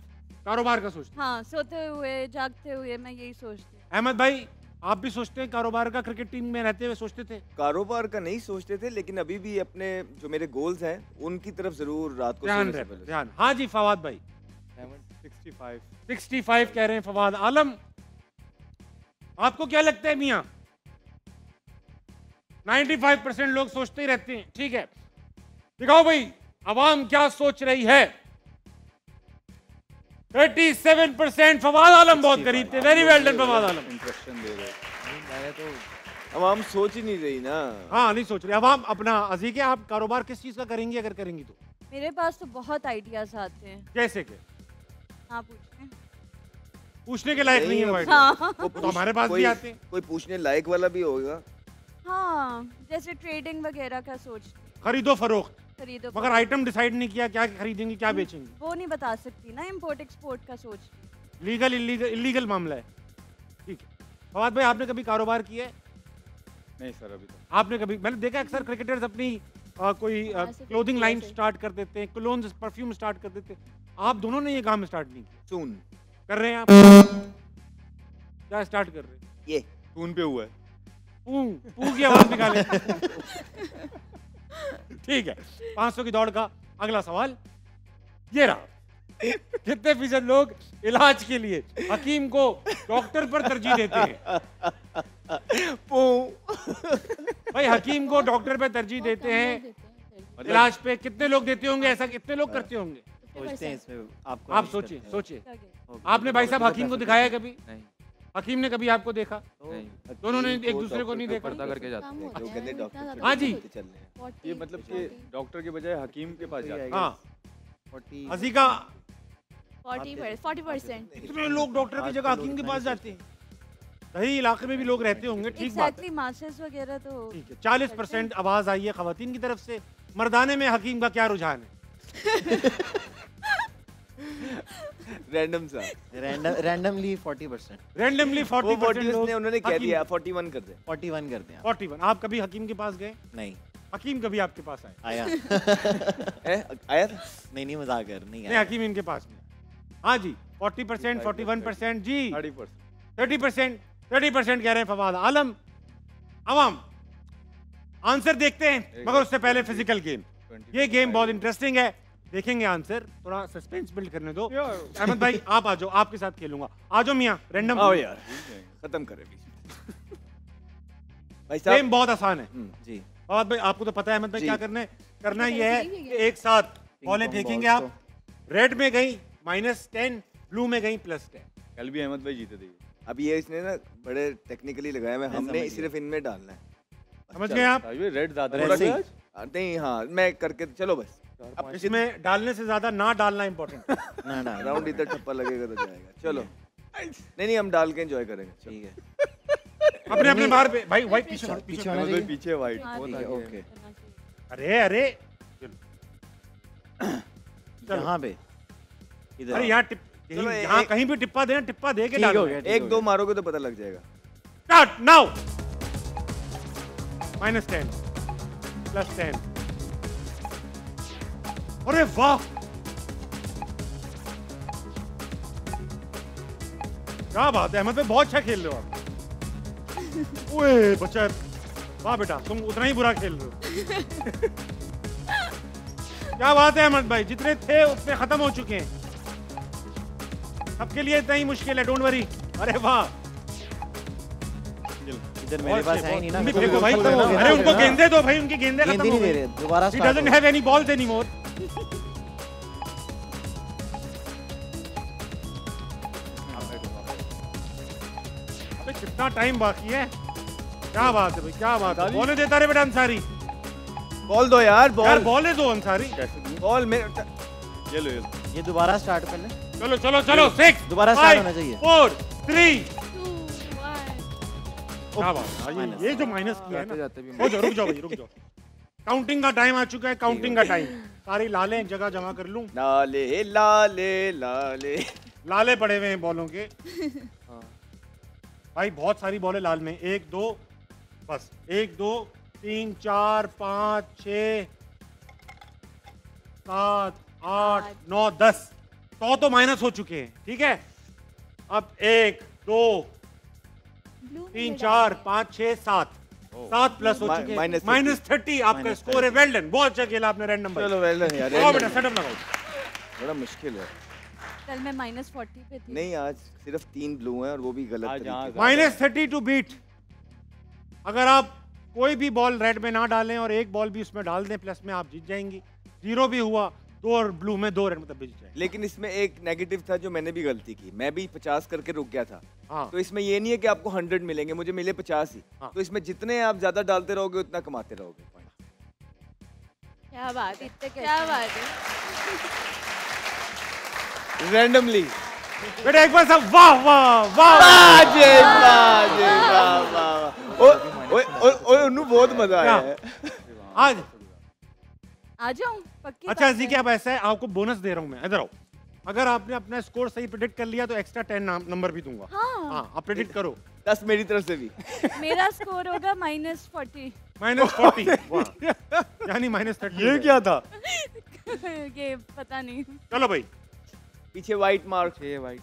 कारोबार का सोचते? हाँ, सोते हुए जागते हुए मैं यही सोचती हूँ। अहमद भाई आप भी सोचते हैं कारोबार का क्रिकेट टीम में रहते हुए सोचते थे? कारोबार का नहीं सोचते थे, लेकिन अभी भी अपने जो मेरे गोल्स हैं उनकी तरफ जरूर रात को ध्यान सोने से रहे, पहले। ध्यान। हाँ जी फवाद भाई। 65। 65 कह रहे हैं फवाद। आलम, आपको क्या लगता है मियां? 95% लोग सोचते ही रहते हैं। ठीक है, दिखाओ भाई अवाम क्या सोच रही है। 37% फवाद आलम बहुत करीब थे। वेरी वेल डन फवाद आलम। इंप्रेशन दे रहे। मैंने तो अब हम सोच ही नहीं रही ना। हाँ नहीं सोच रहे अवाम अपना। अजीके, आप कारोबार किस चीज का करेंगी अगर करेंगी तो? मेरे पास तो बहुत आइडियाज आते हैं। कैसे के? हाँ पूछें। पूछने के लायक नहीं है वो idea। हाँ वो तो हमारे पास भी आते हैं। कोई पूछने लायक वाला भी होगा। हाँ, जैसे ट्रेडिंग वगैरह का सोचती हूँ। खरीदो फरोख्त, खरीदो मगर आइटम डिसाइड नहीं किया क्या खरीदेंगे क्या बेचेंगे। वो नहीं बता सकती ना, इम्पोर्ट एक्सपोर्ट का सोचती हूँ। लीगल इलीगल मामला है। ठीक है फवाद भाई, आपने कभी कारोबार किया है? नहीं सर, अभी तो आपने कभी, मैंने देखा अक्सर क्रिकेटर्स अपनी कोई क्लोथिंग लाइन स्टार्ट कर देते हैं, क्लोन्स परफ्यूम स्टार्ट कर देते हैं। आप दोनों ने ये काम स्टार्ट नहीं किया। सुन कर रहे हैं आप? क्या स्टार्ट कर रहे हैं? ये खून पे हुआ है। पू की आवाज निकाले। ठीक है, 500 की दौड़ का अगला सवाल ये रहा। कितने फीसद लोग इलाज के लिए हकीम को डॉक्टर पर तरजीह देते हैं? भाई हकीम को डॉक्टर पे तरजीह देते हैं, इलाज पे कितने लोग देते होंगे? ऐसा कितने लोग करते होंगे? सोचते हैं इसमें। आपको आप सोचिए सोचिए। आपने भाई साहब हकीम को दिखाया है कभी? नहीं हकीम ने कभी आपको देखा? नहीं, दोनों ने एक दूसरे को नहीं देखा? पर्दा करके जाते हैं। लोग कहते हैं डॉक्टर हाँ जी। चल रहे हैं। ये मतलब कि डॉक्टर के बजाय हकीम के पास जाते हैं। हाँ 40 अजीका, 40%। कितने लोग डॉक्टर की जगह हकीम के पास जाते हैं? सही इलाके में भी लोग रहते होंगे। ठीक बात है। एग्जैक्टली, मासेस वगैरह तो ठीक है, 40% आवाज आई है खवातीन की तरफ से। मर्दाने में हकीम का क्या रुझान है? रैंडम सा। रैंडमली 40%। रैंडमली वो 40% लोग उन्होंने कह हकीम- दिया 41 कर दे। 41 करते हैं आप। 41। आप कभी हकीम के पास गए? नहीं हकीम कभी आपके पास आए? आया। आया था। नहीं मजाक कर, नहीं नहीं, आया। हकीम इनके पास नहीं। हाँ जी 40%, 41% जी, 30%। 30%, 30% कह रहे हैं फवाद आलम। अवाम आंसर देखते हैं, मगर उससे पहले फिजिकल गेम। ये गेम बहुत इंटरेस्टिंग है, देखेंगे आंसर। थोड़ा सस्पेंस बिल्ड करने दो। अहमद भाई आप आ जाओ, आपके साथ खेलूंगा। आ जाओ मियां, रैंडम। आओ यार, खत्म करें भाई गेम साहब। बहुत आसान है। जी फवाद भाई आपको तो पता है अहमद भाई जी। क्या करना है? करना ये है सही है कि एक साथ बॉलें pong फेंकेंगे balls आप। रेड में गई -10, ब्लू में गई +10। कल भी अहमद भाई जीते थे। अब ये इसने ना बड़े टेक्निकली लगाया है, मैं हमने समझ सिर्फ इनमें डालना है। समझ गए आप? ये रेड ज्यादा वैसे ही। है। नहीं हाँ, मैं करके चलो बस। अब इसमें डालने से ज्यादा ना डालना इंपॉर्टेंट। ना ना राउंड इधर ठप्पा लगेगा तो जाएगा। चलो नहीं हम डाल के एंजॉय करेंगे। चलो। ठीक है। अपने अपने बाहर पे भाई भाई पीछे हट, पीछे पीछे होना अहमद भाई चाहिए। पीछे वाइट। हाँ, ठीक है, ओके। करना चाहिए। अरे अरे यहाँ पे इधर अरे यहाँ टिप चलो, यहाँ एक- कहीं भी टिप्पा देना, टिप्पा दे के ठीक हो डालो। गया। एक दो मारोगे तो पता लग जाएगा। Start now. -10, +10। अरे वाह, क्या बात है अहमद भाई, बहुत अच्छा खेल रहे हो आप। ओए बच्चा, वाह बेटा तुम उतना ही बुरा खेल रहे हो। क्या बात है अहमद भाई, जितने थे उतने खत्म हो चुके हैं। सबके लिए इतना ही मुश्किल है, डोंट वरी। अरे वाह, इधर मेरे पास है ही नहीं ना। तुम भी तो फेंको भाई। खत्म हो गया। अरे उनको गेंदे दो भाई, उनकी गेंदे गेंद खत्म ही हो नहीं दे गई। रहे, दोबारा He start doesn't हो। have any balls anymore. अबे कितना टाइम बाकी है? क्या बात है भाई, क्या बात है। बॉलें देता रहे बेटा अंसारी। बॉल दो यार, यार बॉल बॉलें दो अंसारी। बॉल मेरे ये लो ये दोबारा स्टार्ट कर ले। चलो चलो चलो, 6 दोबारा start होना चाहिए। 4 3। 2, 1। क्या बात है, ये जो माइनस किया है जाते ना। जाते भी रुक जाओ रुक जाओ भाई, रुक जाओ। काउंटिंग का टाइम आ चुका है, काउंटिंग का टाइम। सारी लालें एक जगह जमा कर लूं। लाले लाले लाले। लाले पड़े हुए हैं बॉलों के। भाई बहुत सारी बॉलें लाल में। 1 2 बस, 1 2 3 4 5 6 7 8 9 10। 100 तो माइनस हो चुके हैं। ठीक है, अब 1 2 3 4 5 6 7 7 प्लस हो चुके हैं -30 आपका स्कोर है। वेल डन, बहुत अच्छा खेला आपने रैंडम भाई। चलो वेल डन यार। आओ बेटा सेटअप लगाओ। बड़ा मुश्किल है। कल मैं -40 पे थी। नहीं आज सिर्फ 3 ब्लू हैं और वो भी गलत तरीके। -30 टू बीट। अगर आप कोई भी बॉल रेड में ना डालें और एक बॉल भी उसमें डाल दें प्लस में, आप जीत जाएंगी। 0 भी हुआ 2 और ब्लू में 2 रेड मतलब जीत जाएंगे। लेकिन इसमें एक नेगेटिव था जो मैंने भी गलती की, मैं भी 50 करके रुक गया था। हाँ। तो इसमें ये नहीं है कि आपको 100 मिलेंगे, मुझे मिले 50 ही। हाँ। तो इसमें जितने आप ज्यादा डालते रहोगे उतना कमाते रहोगे। क्या बात है, इतने क्या बात है। रैंडमली बेटा एक बार सब वाह वाह वाह उन्हें बहुत मजा आया है आज। आ जाऊं पक्की अच्छा बात जी, है। क्या ऐसा है, आपको बोनस दे रहा हूं मैं, इधर आओ। अगर आपने अपना स्कोर सही प्रेडिक्ट कर लिया तो एक्स्ट्रा 10 नंबर भी दूंगा। हाँ। आप प्रेडिक्ट करो। 10 मेरी तरफ से भी। मेरा स्कोर होगा -40। -40 यानी -30। ये क्या था? ये पता नहीं। चलो भाई पीछे व्हाइट मार्क। 6 वाइट।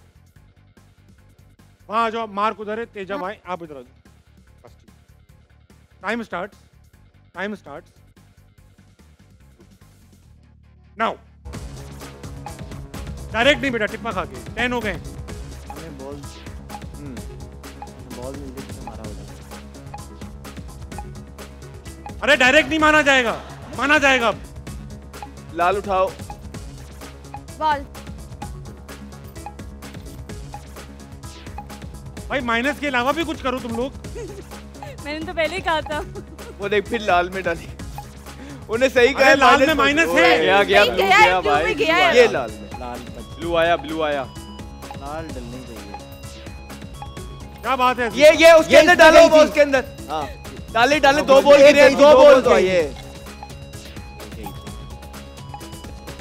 वहां जाओ, मार्क उधर है, तेजा भाई आप इधर आ जाओ। Time starts, time starts now. Direct नहीं बेटा, टिप्पा खा के 10 हो गए। हमें बॉल मिल गई तो हमारा हो जाएगा। अरे डायरेक्ट नहीं माना जाएगा, माना जाएगा अब। लाल उठाओ। बॉल। भाई माइनस के अलावा भी कुछ करो तुम लोग। मैंने तो पहले ही कहा था। वो देख फिर लाल में डाली। उन्हें सही कहा। अरे लाल में माइनस है। गया ब्लू गया ब्लू भाई। में गया है। ये लाल में। लाल ब्लू आया, ब्लू आया। लाल डलनी चाहिए। क्या बात है? ये उसके अंदर डालो, वो उसके अंदर। हाँ डाले डाले, 2 बॉल गिरे, 2 बॉल तो ये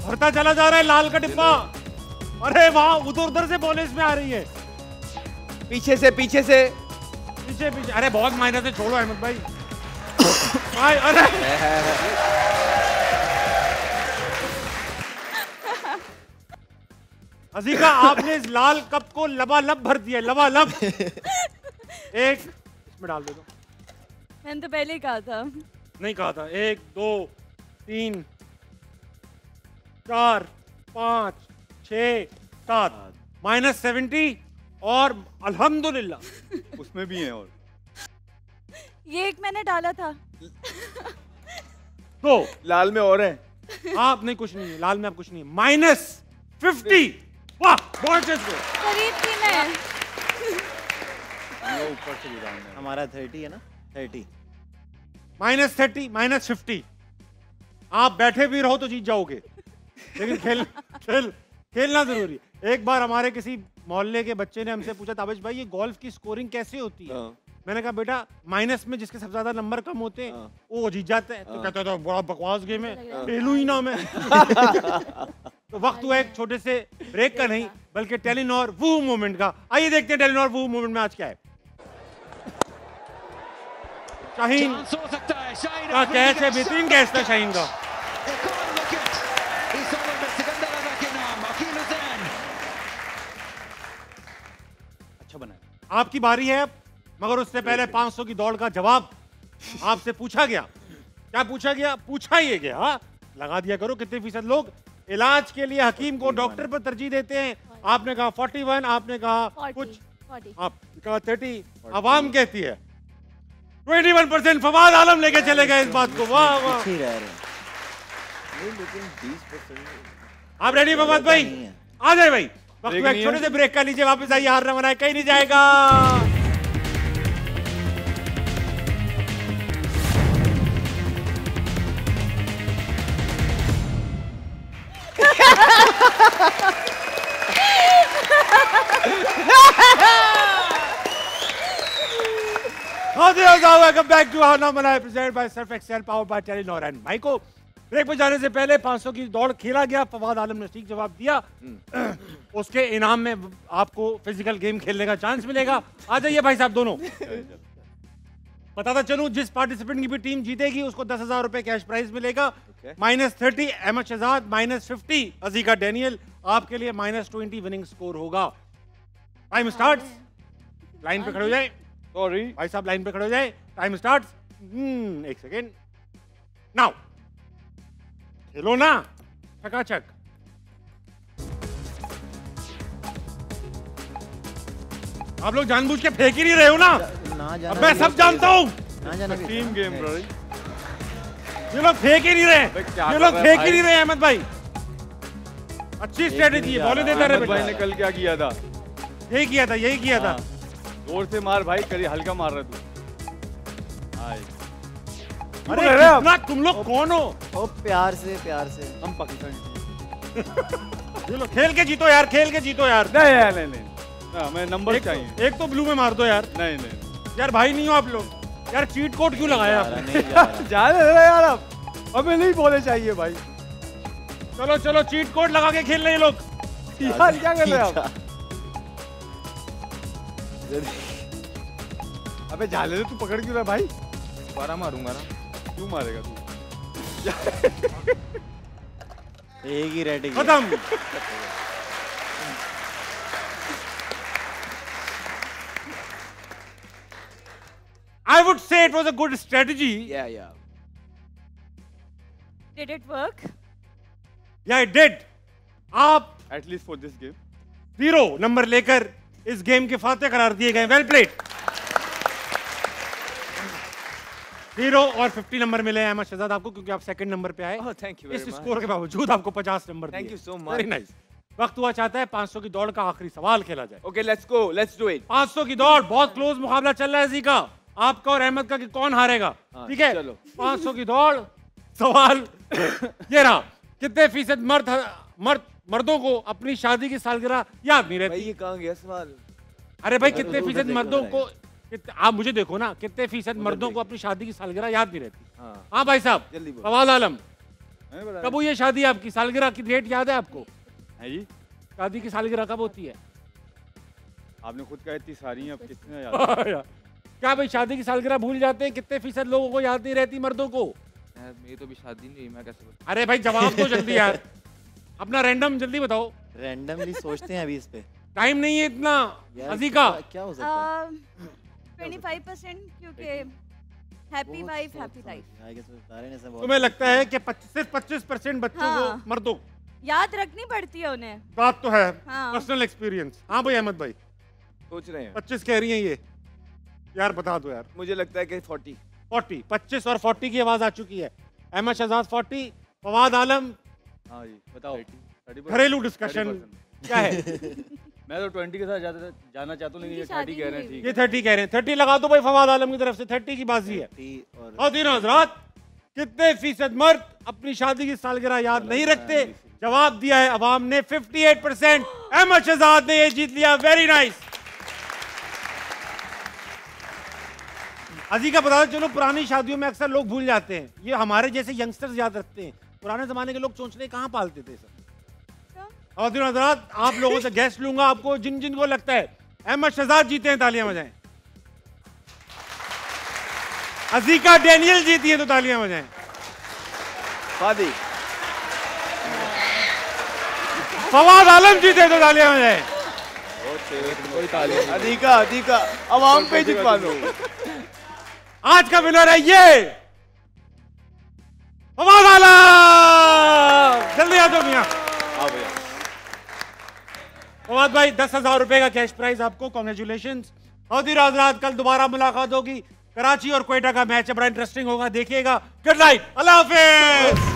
भरता चला जा रहा है लाल का डिब्बा। अरे वाह, उधर उधर से बॉल इसमें आ रही है। पीछे से पीछे से पीछे पीछे। अरे बहुत माइनस है, छोड़ो अहमद भाई। भाई अरे अजीका, आपने इस लाल कप को लबालब भर दिया, लबालब। एक इसमें डाल दे दो। मैंने तो पहले ही कहा था। नहीं कहा था। 1 2 3 4 5 6 7 -70 और अल्हम्दुलिल्लाह उसमें भी है। और ये एक मैंने डाला था। 2 लाल में और है। आप नहीं, कुछ नहीं है लाल में, आप कुछ नहीं है। -50। वाह बहुत अच्छे स्कोर। करीब थी मैं। ऊपर से भी डालना है। हमारा 30 है ना, 30। -30 -50। आप बैठे भी रहो तो जीत जाओगे, लेकिन खेलना जरूरी है। एक बार हमारे किसी मोहल्ले के बच्चे ने हमसे पूछा, ताबिश भाई ये गोल्फ की स्कोरिंग कैसे होती है? मैंने कहा बेटा माइनस में जिसके सबसे ज्यादा नंबर कम होते हैं वो जीत जाते हैं। तो कहता था बड़ा बकवास गेम है, खेलूं ही ना मैं। तो वक्त हुआ एक छोटे से ब्रेक का नहीं बल्कि टेलीनॉर वू मूवमेंट का। आइए देखते हैं टेलीनॉर वू मूवमेंट में आज क्या है। शाहीन का कैच है, बेहतरीन कैच था शाहीन का। अच्छा बना है। आपकी बारी है अब, मगर उससे पहले 500 की दौड़ का जवाब आपसे पूछा गया। क्या पूछा गया? पूछा ही गया। हाँ? लगा दिया करो कितने फीसद लोग इलाज के लिए हकीम को डॉक्टर पर तरजीह देते हैं। आपने कहा 41, आपने कहा 40, कुछ, 40। आप कहा 30, आवाम कहती है 21%। फवाद आलम लेके चले गए इस बात को। वाह वाह, पीछे ही रह रहे हैं। लेकिन 20%। आप रेडी फवाद भाई? नहीं है। आ जाए भाई। वक्त ब्रेक में एक नहीं छोटे है? से ब्रेक का लीजिए, वापस आइए। हार ना बनाए कहीं नहीं जाएगा। वेलकम बैक टू हार ना बनाए presented by Surf Excel powered by Telenor and Myco. Break पर जाने से पहले 500 की दौड़ खेला गया। फवाद आलम ने ठीक जवाब दिया। उसके इनाम में आपको फिजिकल गेम खेलने का चांस मिलेगा। आ जाइए भाई साहब दोनों। बताता चलूं, जिस पार्टिसिपेंट की भी टीम जीतेगी उसको 10,000 रुपए कैश प्राइज मिलेगा। -30 अहमद शहजाद, -50 अजीका डैनियल। आपके लिए -20 विनिंग स्कोर होगा। Time starts. लाइन पे खड़े हो जाए। सॉरी भाई साहब लाइन पे खड़े हो जाए, टाइम स्टार्ट। एक सेकेंड, नाउ खेलो ना चकाचक। आप लोग जानबूझ के फेंक ही नहीं रहे हो ना? ना जाना अब मैं भी सब है, जानता हूँ। ना जाना भी टीम गेम ब्रो। ये लोग फेंक ही नहीं रहे, क्या ये कर लोग रहा है फेंक ही भाई? नहीं रहे। अहमद भाई अच्छी स्ट्रेटेजी है, बॉलें देता रहे अहमद भाई ने बेटा। कल क्या किया था? यही किया था, यही किया था। हाँ। जोर से मार भाई, करी हल्का मार रहा तू। हाय अरे बोल रहे हो आप? कितना तुम लोग कौन हो? ओ प्यार से हम पाकिस्तानी। ये लोग खेल के जीतो यार, खेल के जीतो यार। नहीं हमें नंबर एक चाहिए। एक तो ब्लू में मार दो यार। नहीं यार भाई नहीं हो आप लोग यार, चीट कोड क्यों लगाया आपने? नहीं जा रहा। जाने दे यार, अब हमें नहीं बोले चाहिए भाई। चलो चलो चीट कोड लगा के खेल रहे हैं ये लोग। यार क्या कर रहे हो आप? अबे जाले दे, तू पकड़ क्यों रहा भाई? दोबारा मारूंगा ना। क्यों मारेगा तू? एक ही रेड खत्म। I would say it was a good strategy. Yeah. Did it work? Yeah, it did. आप At least for this game. 0 number लेकर इस गेम के फाते करार दिए गए। Well played. 0 और 50 नंबर मिले हैं अहमद शहजाद आपको, क्योंकि आप सेकंड नंबर पे आए। Oh, thank you very इस much. स्कोर के बावजूद आपको 50 नंबर Thank दिए। you so much. Very nice. वक्त हुआ चाहता है 500 की दौड़ का आखिरी सवाल खेला जाए। Okay, let's go. Let's do it. 500 की दौड़, बहुत क्लोज मुकाबला चल रहा है जी का, आपका और अहमद का, कि कौन हारेगा। हाँ, ठीक है, चलो। 500 की दौड़। सवाल ये रहा, कितने फीसद मर्दों को अपनी शादी की सालगिरह याद नहीं भाई रहती? ये कहाँ गया सवाल? अरे भाई तो कितने उधर फीसद देखो मर्दों को, बताएगा। आप मुझे देखो ना, कितने फीसद मर्दों को अपनी शादी की सालगिरह याद नहीं रहती? हाँ हाँ भाई साहब, जल्दी बोलो। फवाद आलम, हमें बता कब हुई है शादी आपकी? सालगिरह की डेट याद है आपको? है जी? शादी की सालगिरह कब होती है? आपने खुद कहा इतनी सारी हैं, अब कितने याद? क्या भाई शादी की सालगिरह भूल जाते हैं? कितने फीसद लोगों को याद नहीं रहती मर्दों को? यार मेरी तो अभी शादी नहीं हुई, मैं कैसे बताऊं? अरे भाई जवाब दो जल्दी यार, अपना रैंडम जल्दी बताओ। रैंडमली सोचते हैं अभी इस पे। टाइम नहीं है इतना। यार, अजीका क्या हो सकता है? 25% क्योंकि हैप्पी वाइफ हैप्पी लाइफ। तुम्हें लगता है कि सिर्फ 25% बच्चों हाँ। को, मर्दों को याद रखनी पड़ती है उन्हें। बात तो है, हाँ। Personal experience. हाँ भाई अहमद भाई, सोच रहे हैं 25 कह रही हैं ये, यार बता दो यार। मुझे लगता है कि 40। 40, 25 और 40 की आवाज आ चुकी है। अहमद शहजाद 40, फवाद आलम। हाँ जी बताओ। 30%। घरेलू डिस्कशन 30%। क्या है? मैं तो 20 के साथ जाना चाहता हूँ, लेकिन ये 30 कह रहे हैं। ठीक ये है 30 कह रहे हैं। 30 लगा दो भाई फवाद आलम की तरफ से, 30 की बाजी है। और और तीनों हजरात, कितने फीसद मर्द अपनी शादी की सालगिरह याद नहीं रखते? जवाब दिया है अवाम ने 58%। अहमद शहजाद ने ये जीत लिया। Very nice. अजी का बता दो, चलो पुरानी शादियों में अक्सर लोग भूल जाते हैं, ये हमारे जैसे यंगस्टर्स याद रखते हैं। पुराने जमाने के लोग चोंचले कहाँ पालते थे सब। और तीनों हजरात, आप लोगों से गेस्ट लूंगा, आपको जिन जिन को लगता है अहमद शहजाद जीते हैं तालियां बजाएं। अजीका डैनियल जीती है तो तालियां बजाएं। फादी फवाद आलम जीते तो तालियां बजाएं। अधिका अधिका अवाम पे जितवा दो। आज का विनर है ये फवाद आलम। जल्दी आ जाओ मियां। हाँ भैया, फवाद भाई 10,000 रुपए का कैश प्राइज आपको, कॉन्ग्रेचुलेशंस। और हजरात, कल दोबारा मुलाकात होगी। कराची और क्वेटा का मैच है, बड़ा इंटरेस्टिंग होगा, देखिएगा। गुड नाइट, अल्लाह हाफिज।